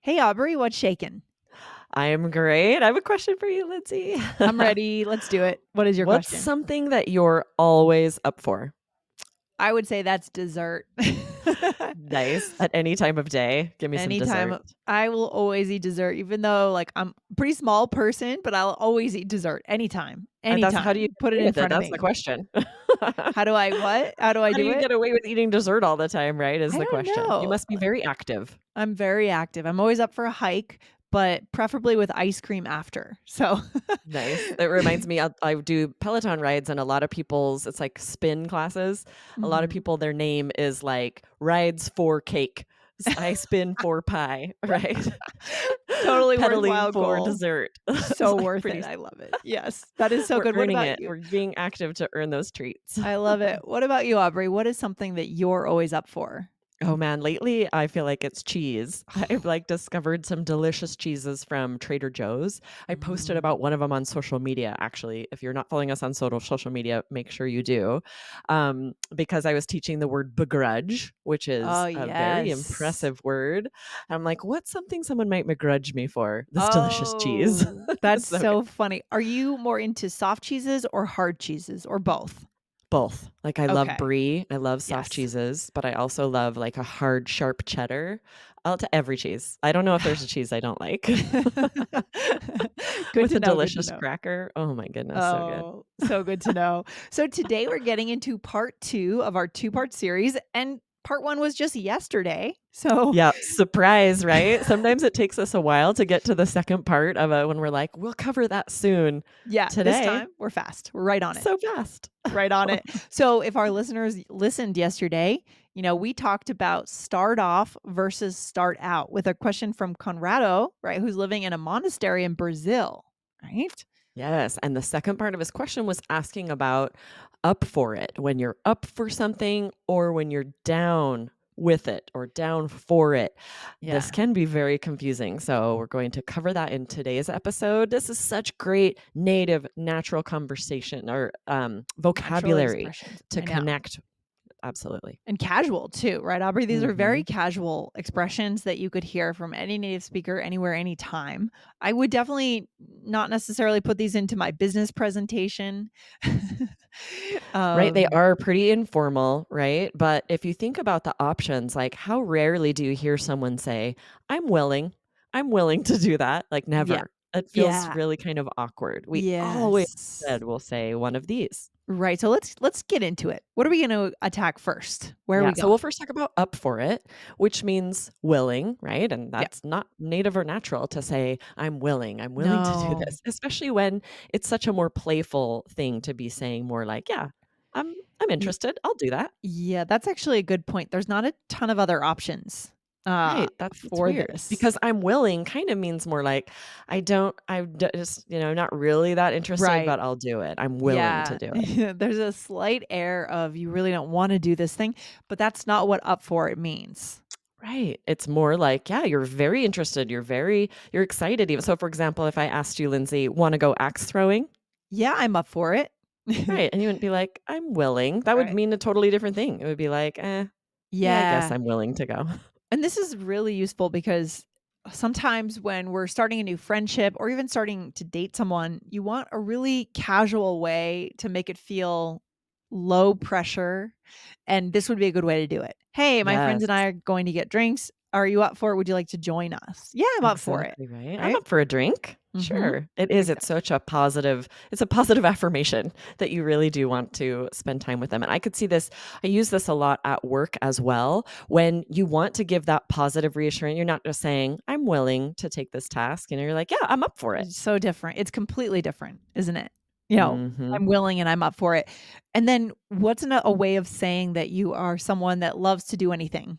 Hey Aubrey, what's shaking? I am great. I have a question for you, Lindsay. I'm ready. Let's do it. What is your What's question? something that you're always up for? I would say that's dessert. Nice. At any time of day, give me some dessert. Anytime I will always eat dessert, even though I'm a pretty small person, but I'll always eat dessert anytime. That's how do you Anytime. get Put it away in with it? front of That's the me. question. How do I what? How do I How do do you it? get away with eating dessert all the time, right? Is I the don't question. You know. must be very active. I'm very active. I'm always up for a hike, but preferably with ice cream after. So Nice. That reminds me, I do Peloton rides, and a lot of people's, it's like spin classes. A lot of Mhm. people, their name is like rides for cake. I spin for pie, right? Totally Pedaling worthwhile for goal. dessert. It's So like worth it. pretty I love it. Yes, that is so we're good. What earning about it. you? We're being active to earn those treats. I love it. What about you, Aubrey? What is something that you're always up for? Oh man, lately I feel like it's cheese. I've like discovered some delicious cheeses from Trader Joe's. I posted Mm. about one of them on social media actually. If you're not following us on social media, make sure you do. Because I was teaching the word begrudge, which Oh, is a very yes. impressive word. I'm like, what's something someone might begrudge me for? This delicious cheese. Oh, that's It's so good. so funny. Are you more into soft cheeses or hard cheeses or both? Both. Like, I love Okay. brie, I love soft Yes. cheeses, but I also love, like, a hard, sharp cheddar. I'll to every cheese. I don't know if there's a cheese I don't like. Good With to a know, good to delicious know. cracker. Oh my goodness, so good. Oh, so good to know. So today we're getting into part 2 of our two-part series, and part 1 was just yesterday. So Yeah, surprise, right? Sometimes it takes us a while to get to the second part of it when we're like, "We'll cover that soon." yeah, this Today, time we're fast. We're right on it. so fast. Right on it. So if our listeners listened yesterday, we talked about start off versus start out with a question from Conrado, right, who's living in a monastery in Brazil, right? Yes, and the second part of his question was asking about up for it, when you're up for something or when you're down with it or down for it. This Yeah, can be very confusing. So, we're going to cover that in today's episode. This is such great native, natural conversation or natural vocabulary expressions. to I know. connect. Absolutely. And casual too, right, Aubrey? These are very Hmm. casual expressions that you could hear from any native speaker anywhere, anytime. I would definitely not necessarily put these into my business presentation. Right, they um, are pretty informal, right? But if you think about the options, like how rarely do you hear someone say, "I'm willing. I'm willing to do that." Like yeah, never. It feels yeah, really kind of awkward. We always yes. said we'll say one of these. Right, so let's get into it. What are we gonna attack first? Where are Yeah, we so we'll going? first talk about up for it, which means willing, right? And Yeah. that's not native or natural to say, "I'm willing. I'm willing to do No. this," especially when it's such a more playful thing to be saying more like, "Yeah, I'm Ye interested. I'll do that." yeah, that's actually a good point. There's not a ton of other options, Right, that's for weird this. because I'm willing kind of means more like just, not really that interested, Right. but I'll do it. I'm willing to Yeah. do it. There's a slight air of you really don't wanna do this thing, but that's not what up for it means. Right. It's more like, yeah, you're very interested. You're excited even. So for example, if I asked you, Lindsay, want to go axe throwing? Yeah, I'm up for it. Right. And you wouldn't be like, I'm willing. That would Right. mean a totally different thing. It would be like, yeah, I guess Yeah. I'm willing to go. And this is really useful because sometimes when we're starting a new friendship or even starting to date someone, you want a really casual way to make it feel low pressure. And this would be a good way to do it. Hey, my friends Yes. and I are going to get drinks. Are you up for it? Would you like to join us? Yeah, I'm up for it. Exactly, right? I'm Right? up for a drink. Mm-hmm. Sure. It is. It's Exactly. such a positive it's a positive affirmation that you really do want to spend time with them. And I could see this, I use this a lot at work as well. When you want to give that positive reassurance, you're not just saying, I'm willing to take this task. And you're like, yeah, I'm up for it. It's so different. It's completely different, isn't it? Hmm. I'm willing and I'm up for it. And then what's a way of saying that you are someone that loves to do anything?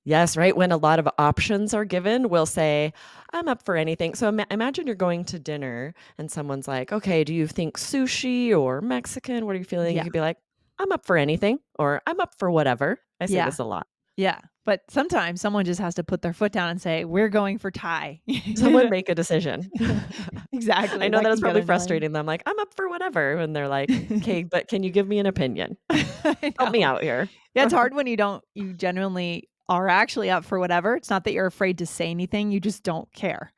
Yes, right. When a lot of options are given, we'll say, I'm up for anything. So imagine you're going to dinner and someone's like, okay, do you think sushi or Mexican? What are you feeling? You Yeah. could be like, I'm up for anything or I'm up for whatever. I say Yeah. this a lot. Yeah. But sometimes someone just has to put their foot down and say, "We're going for Thai." Someone make a decision. I Exactly. know That that can it's get probably annoying. frustrating them. Like, I'm up for whatever. And they're like, okay, but can you give me an opinion? I Help me know. out here. Yeah, it's hard when you genuinely are actually up for whatever. It's not that you're afraid to say anything, you just don't care.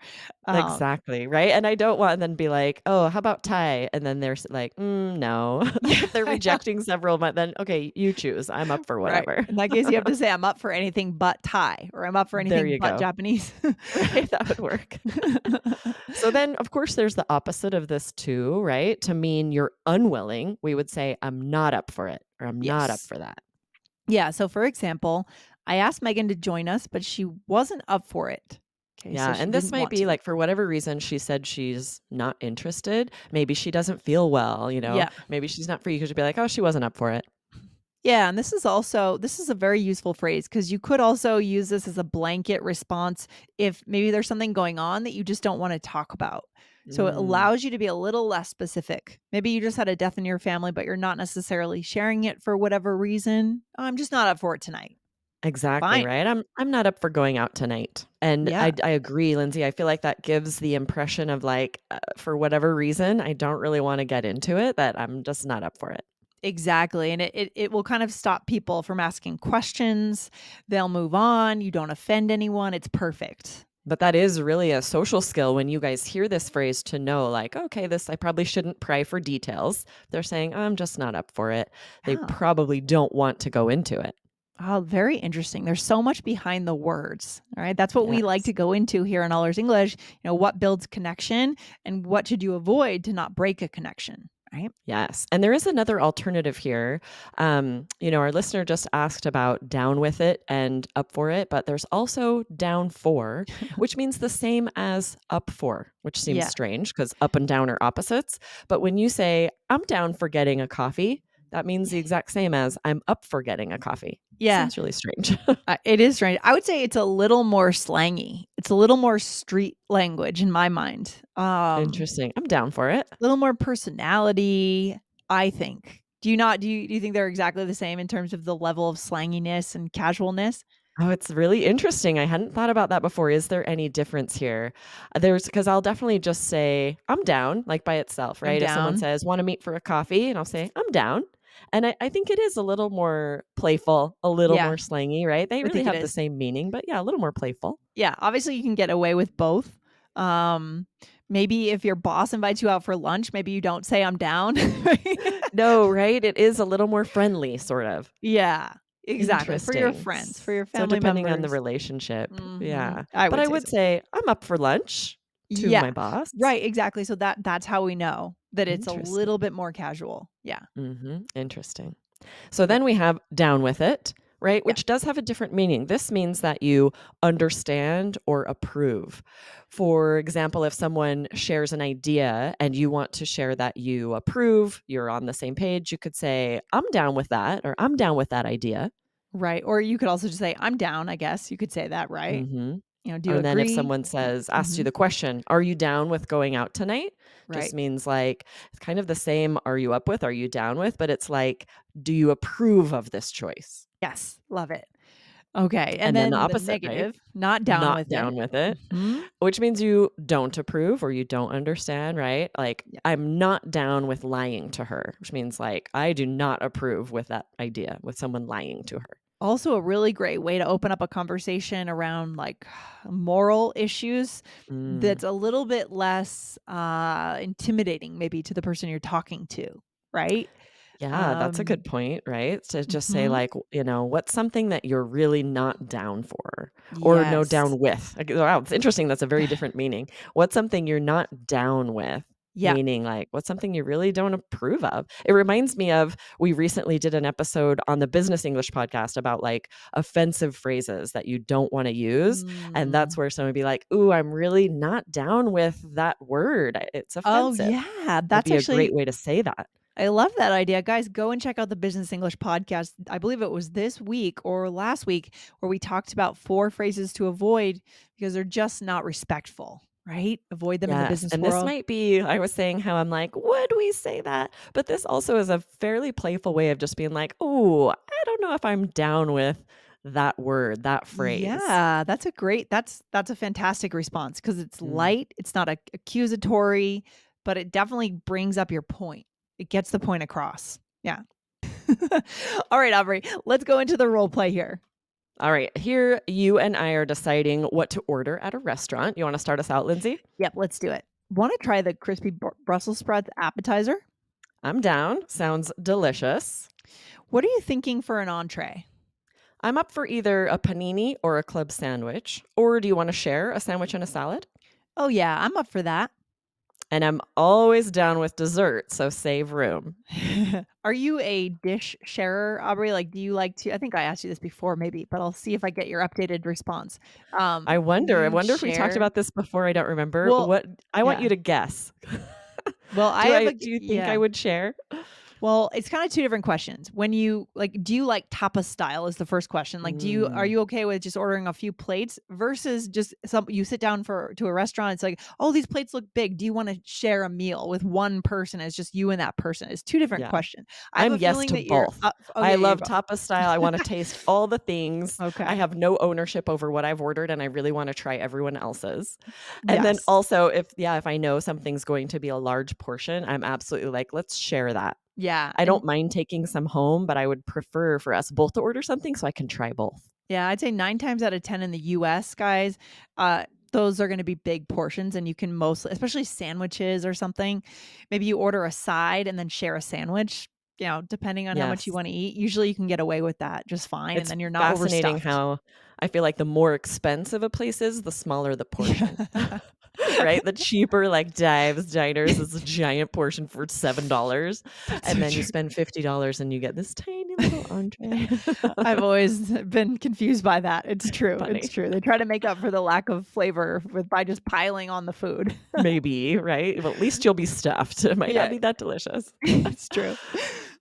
Um, Exactly, right? And I don't want them to be like, "Oh, how about Thai?" And then they're like, no." yeah, If they're I know. rejecting several, but then, "Okay, you choose. I'm up for Right. whatever." In that case, you have to say, "I'm up for anything but Thai," or "I'm up for There anything you but go. Japanese." Right, that would work. So then, of course, there's the opposite of this too, right? To mean you're unwilling, we would say, "I'm not up for it," or "I'm not up Yes. for that." Yeah, so for example, I asked Megan to join us, but she wasn't up for it. Okay, so Yeah, she and this didn't might want be to. like for whatever reason she said she's not interested. Maybe she doesn't feel well, Yeah. Maybe she's not free. You could just be like, "Oh, she wasn't up for it." Yeah, and this is a very useful phrase because you could also use this as a blanket response if maybe there's something going on that you just don't want to talk about. So it Mm, allows you to be a little less specific. Maybe you just had a death in your family, but you're not necessarily sharing it for whatever reason. I'm just not up for it tonight. exactly, Fine. right? I'm not up for going out tonight. And Yeah. I agree, Lindsay. I feel like that gives the impression of like, for whatever reason, I don't really want to get into it, that I'm just not up for it. Exactly, and it will kind of stop people from asking questions. They'll move on, you don't offend anyone, it's perfect. But that is really a social skill when you guys hear this phrase to know, like, okay, this, I probably shouldn't pry for details. They're saying, I'm just not up for it. They Yeah. probably don't want to go into it. Oh, very interesting. There's so much behind the words, all right? That's what we like Yes. to go into here in All Ears English, what builds connection and what should you avoid to not break a connection, right? Yes. And there is another alternative here. Our listener just asked about down with it and up for it, but there's also down for, which means the same as up for, which seems Yeah. strange because up and down are opposites. But when you say, I'm down for getting a coffee, that means the exact same as I'm up for getting a coffee. Yeah, Seems really strange. it is strange. I would say it's a little more slangy. It's a little more street language in my mind. Interesting. I'm down for it. Little more personality, I think. Do you not do you think they're exactly the same in terms of the level of slanginess and casualness? Oh, it's really interesting. I hadn't thought about that before. Is there any difference here? There's because I'll definitely just say, I'm down, like by itself, I'm right? If someone down. says, want to meet for a coffee, and I'll say, I'm down. And I think it is a little more playful, a little Yeah, more slangy, right? They I really think it have the is. same meaning, but yeah, a little more playful. Yeah, obviously you can get away with both. Um, Maybe if your boss invites you out for lunch, maybe you don't say I'm down. No, right? It is a little more friendly, sort of. Yeah, exactly. For your Interesting. friends, for your So family depending on the members. relationship. Mhm. Yeah. I But would I say would so. say, I'm up for lunch to Yeah. my boss. Right, exactly. So that's how we know that it's a Interesting. little bit more casual. Yeah. Interesting. So Yeah. then we have down with it, right? Yeah. Which does have a different meaning. This means that you understand or approve. For example, if someone shares an idea and you want to share that you approve, you're on the same page, you could say, I'm down with that, or I'm down with that idea. Right, or you could also just say, "I'm down," I guess you could say that, right? hmm Do you And then if agree? someone says, asks you Mhm. the question, are you down with going out tonight? Just Right. means like, it's kind of the same, are you up with, are you down with? But it's like, do you approve of this choice? Yes, love it. Okay, and And then the then the opposite, right? negative, not down Not with it. down with it, Mhm. which means you don't approve or you don't understand, right? Like, Yeah. I'm not down with lying to her, which means like, I do not approve with that idea, with someone lying to her. Also a really great way to open up a conversation around, like, moral issues Mm. that's a little bit less, intimidating maybe to the person you're talking to, right? Yeah, that's a Um good point, right? To just say, Mhm. like, what's something that you're really not down for or no Yes. down with? Like, wow, it's interesting. That's a very different meaning. What's something you're not down with? Yeah. Meaning, like, what's something you really don't approve of? It reminds me of we recently did an episode on the Business English podcast about like offensive phrases that you don't want to use. And that's Mm. where someone would be like, ooh, I'm really not down with that word. It's Oh, offensive. yeah, Would that's be a great actually way to say that. I love that idea. Guys, go and check out the Business English podcast. I believe it was this week or last week where we talked about 4 phrases to avoid because they're just not respectful, right? Avoid them in the Yes, business and this world. might be I was saying how I'm like, "Would we say that?" But this also is a fairly playful way of just being like, "Oh, I don't know if I'm down with that word, that phrase." Yeah, that's a fantastic response because it's Mm. light, it's not accusatory, but it definitely brings up your point. It gets the point across. Yeah. All right, Aubrey, let's go into the role play here. All right. Here, you and I are deciding what to order at a restaurant. You want to start us out, Lindsay? Yep, let's do it. Want to try the crispy Brussels sprouts appetizer? I'm down. Sounds delicious. What are you thinking for an entree? I'm up for either a panini or a club sandwich. Or do you want to share a sandwich and a salad? Oh, yeah, I'm up for that. And I'm always down with dessert, so save room. Are you a dish sharer, Aubrey? Like, do you like to? I think I asked you this before, maybe, but I'll see if I get your updated response. Do I you wonder if we talked share? about this before. I don't remember. Well, I want yeah. you to guess. Well, I have a Do you think I yeah. would share? Well, it's kinda 2 different questions. When you like, do you like tapas style is the first question. Like, are Mm, you okay with just ordering a few plates versus just some you sit down to a restaurant, it's like, "Oh, these plates look big. Do you wanna share a meal with one person? It's just you and that person." It's 2 different yeah. questions. I have I'm a yes feeling to that you're both. I okay, you're love both. tapas style. I wanna taste all the things. I Okay. have no ownership over what I've ordered, and I really wanna try everyone else's. And then Yes. also, if I know something's going to be a large portion, I'm absolutely like, "Let's share that." Yeah, I don't and mind taking some home, but I would prefer for us both to order something so I can try both. yeah, I'd say 9 times out of 10 in the US, guys, uh, those are gonna be big portions, and you can mostly especially sandwiches or something, maybe you order a side and then share a sandwich, depending on how much you Yes. wanna eat. Usually, you can get away with that just fine, and It's then you're not fascinating overstuffed. how I feel like the more expensive a place is, the smaller the portion. Right? The cheaper, like, Dives, diners is a giant portion for $7, That's so and then you true. spend $50 and you get this tiny little entree. I've always been confused by that. It's true, it's Funny. true. They try to make up for the lack of flavor by just piling on the food. Maybe, right? Well, at least you'll be stuffed. It might not Yeah, be that delicious. it's true.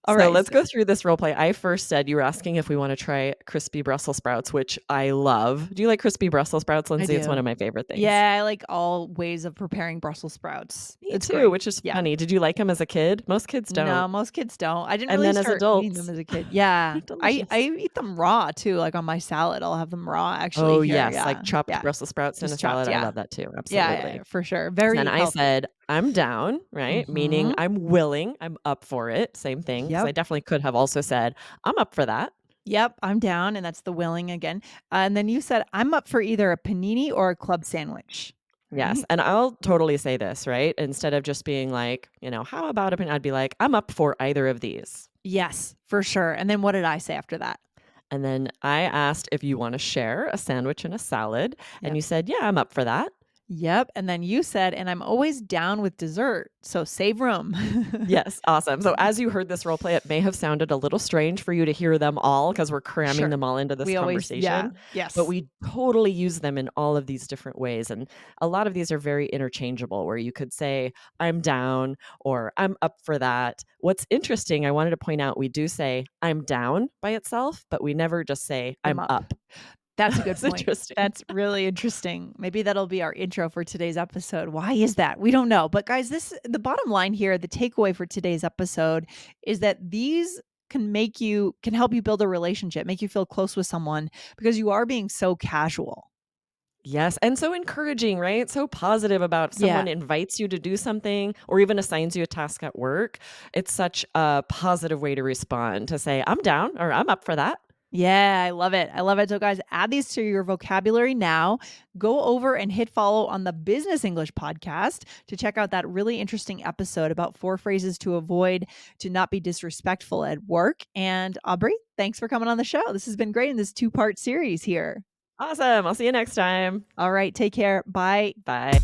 So Alright, let's go through this role play. I first said you were asking if we wanna try crispy Brussels sprouts, which I love. Do you like crispy Brussels sprouts, I Lindsay? It's one do. of my favorite things. Yeah, I like all ways of preparing Brussels sprouts. Me It's too, great. which is Yeah. funny. Did you like them as a kid? Most kids don't. No, most kids don't. I didn't And really then as start eating them adults, as a kid. Yeah. they're I delicious. eat them raw too, like on my salad. I'll have them raw actually Oh, here. yes, like Yeah. chopped Yeah. Brussels sprouts in a Just chopped. salad. I Yeah. love that too, Yeah, yeah, absolutely. yeah, for sure. Then Very I healthy. said, "I'm down," right? Meaning Mhm. I'm willing, I'm up for it, same thing. Because I Yep. definitely could have also said, "I'm up for that." Yep, I'm down, and that's the willing again. And then you said, "I'm up for either a panini or a club sandwich." Yes, Right? and I'll totally say this, right? Instead of just being like, "How about a pan" I'd be like, "I'm up for either of these." Yes, for sure. And then what did I say after that? And then I asked if you wanna share a sandwich and a salad, and Yep. you said, "Yeah, I'm up for that." Yep, and then you said, "And I'm always down with dessert, so save room." Yes, awesome. So as you heard this role play, it may have sounded a little strange for you to hear them all because we're cramming Sure. them all into this We always yeah, conversation, but yes. we totally use them in all of these different ways. And a lot of these are very interchangeable where you could say, I'm down or I'm up for that. What's interesting, I wanted to point out, we do say I'm down by itself, but we never just say I'm I'm up. up. That's a good It's point. interesting. That's really interesting. Maybe that'll be our intro for today's episode. Why is that? We don't know. But guys, the bottom line here, the takeaway for today's episode is that these can help you build a relationship, make you feel close with someone because you are being so casual. Yes, and so encouraging, right? So positive about if Yeah. someone invites you to do something or even assigns you a task at work. It's such a positive way to respond to say, I'm down or I'm up for that. Yeah, I love it. I love it. So, guys, add these to your vocabulary now. Go over and hit follow on the Business English podcast to check out that really interesting episode about 4 phrases to avoid to not be disrespectful at work. And Aubrey, thanks for coming on the show. This has been great in this 2-part series here. Awesome. I'll see you next time. All right, take care. Bye. Bye.